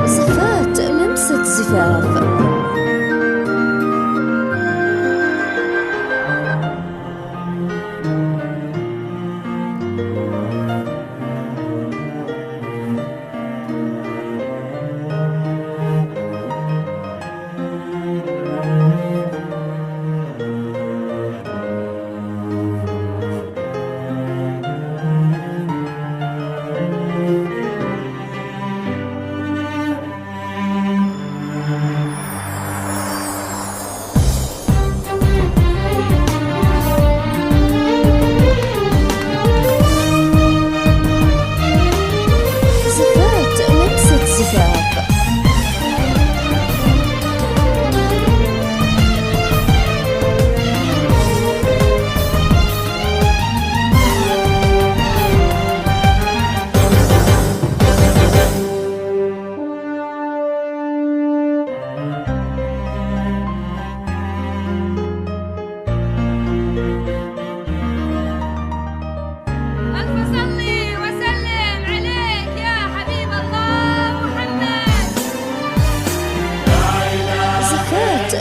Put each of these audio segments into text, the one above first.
زفات لمسة زفاف.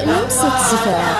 لمسة زفاف.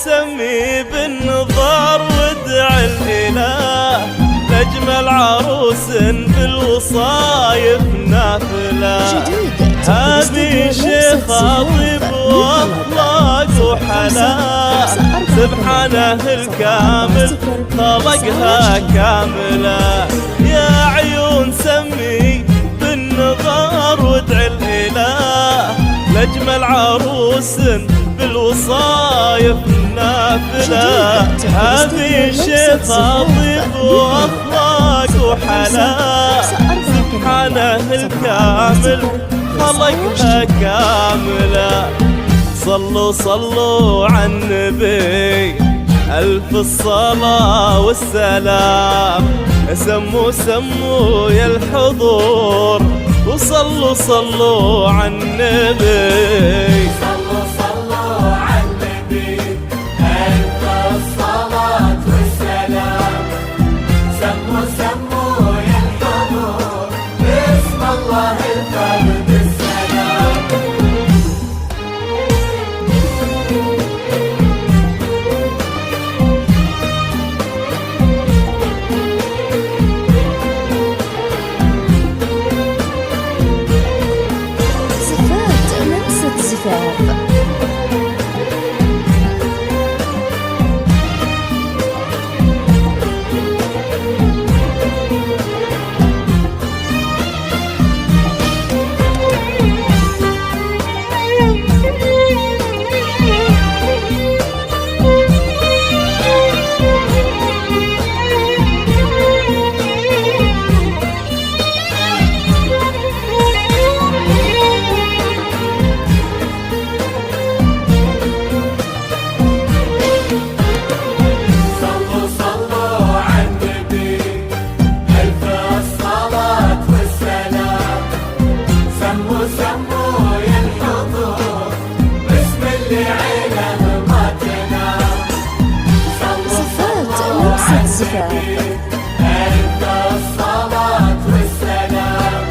سمي بالنظر وادع الإله لأجمل عروس بالوصايف نافلة. هذه شيخة طيب وأخلاق وحلا سبحانه الكامل خلقها كاملة. يا عيون سمي بالنظر وادع الإله لأجمل عروس بالوصايف نافلة. هذه شيخة طيب وأخلاق وحلا سبحانه الكامل خلقها كاملة. صلوا صلوا على النبي ألف الصلاة والسلام. سموا يا الحضور وصلوا صلوا على النبي. صلوا على النبي ألف الصلاة والسلام. سموا يا الحضور باسم الله الفرد السلام. زفات لمسة زفاف. اللي عينه ما تنام. زفات لمسة زفاف. ألف الصلاة والسلام.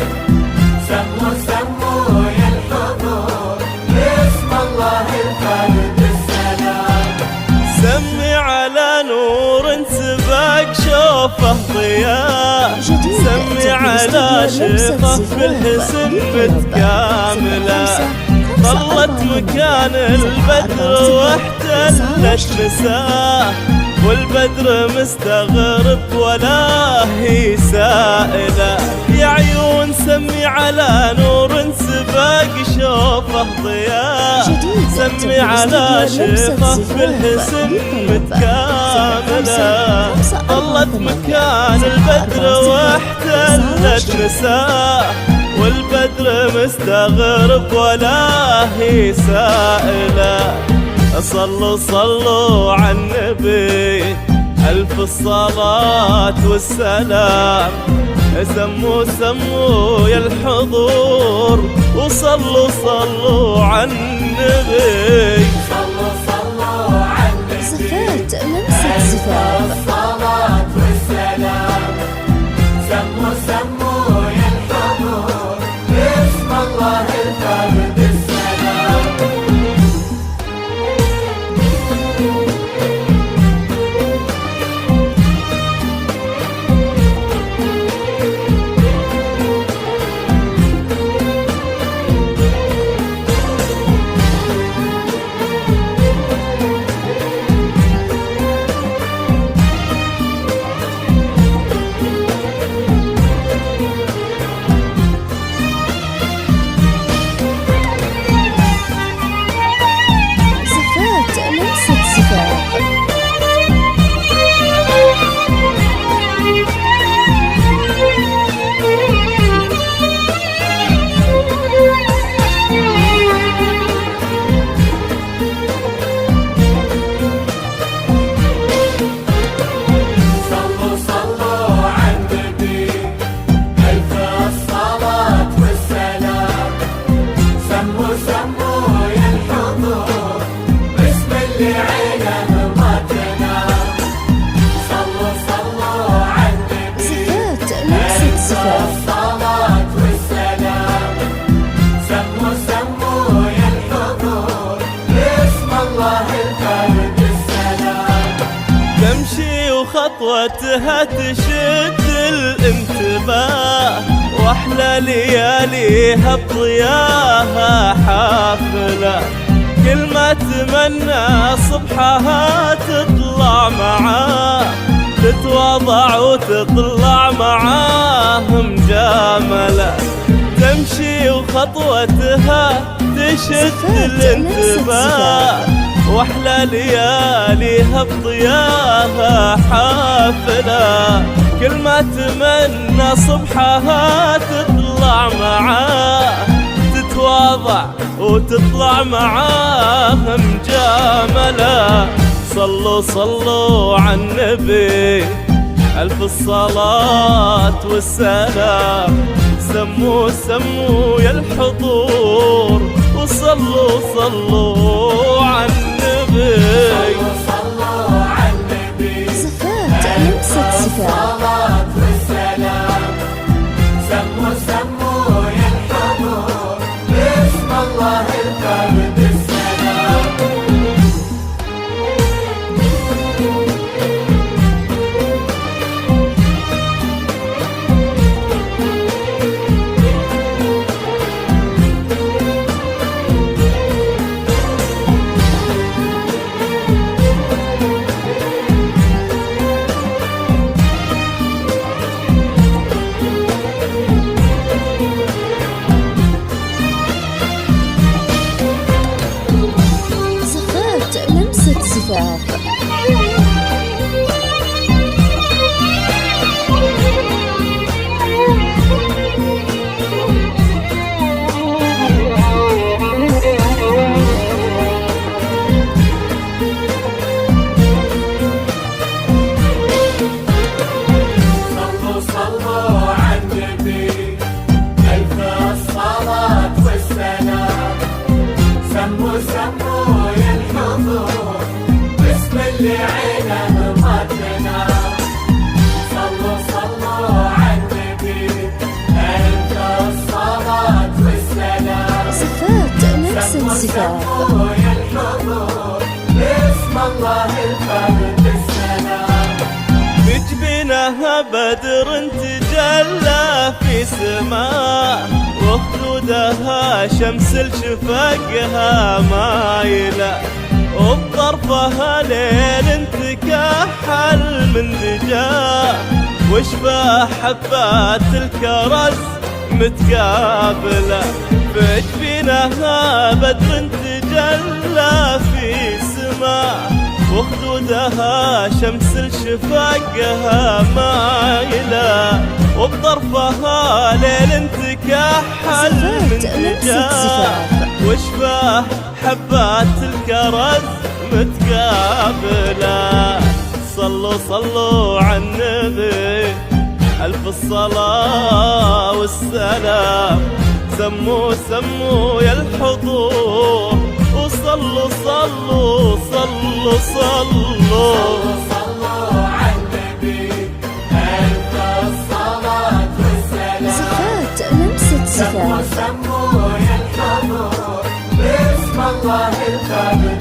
سموا يا الحضور باسم الله الفرد السلام. سمي على نور سباق شوفه ضياء، سمي على شيخه في الحسن متكاملة، ظلت مكان البدر واحتلت نساه، والبدر مستغرب ولا هي سائلة. يا عيون سمي على نور سباق شوفه ضياء، سمي على شيخه في الحسن متكاملة، ظلت مكان البدر واحتلت نساه، والبدر مستغرب ولا هي سائلة. صلوا على النبي ألف الصلاة والسلام. سموا يا الحضور وصلوا على النبي. صلوا على النبي. زفات لمسة زفاف. الصلاة والسلام. سموا يا الحضور باسم الله الفرد السلام. الصلاة والسلام. سموا يا الحضور باسم الله الفرد السلام. تمشي وخطوتها تشد الانتباه، واحلى لياليها بضياها حافلة، كل ما تمنى صبحها تطلع معاه، تتواضع وتطلع معاه مجاملة. تمشي وخطوتها تشد الانتباه، واحلى لياليها بضياها حافلة، كل ما تمنى صبحها تطلع معاه، تتواضع وتطلع معاه مجاملة. صلوا على النبي ألف الصلاة والسلام. سموا يا الحضور وصلوا على النبي. صلوا على النبي. زفات لمسة زفاف. الصلاة والسلام. سموا يا الحضور باسم الله الفرد السلام. زفاف. صلوا على النبي ألف الصلاة والسلام. سموا زفاف. ويا الحضور باسم الله الفرد السلام. بجبينها بدر تجلى في سماء، وخدودها شمس الشفقها مايلة، وبطرفها ليل تكحل من دجاه، وشبه حبات الكرز متقابلة. بجبينها بدر تجلى في سماء، وخدودها شمس الشفقها مايلة، وبطرفها ليل تكحل من دجاه، وشبه حبات الكرز متقابلة. صلوا صلوا على النبي ألف الصلاة والسلام، سموا سموا يا الحضور، وصلوا صلوا صلوا صلوا. صلوا على النبي ألف الصلاة والسلام. زفات لمسة زفاف. سموا يا الحضور باسم الله الفرد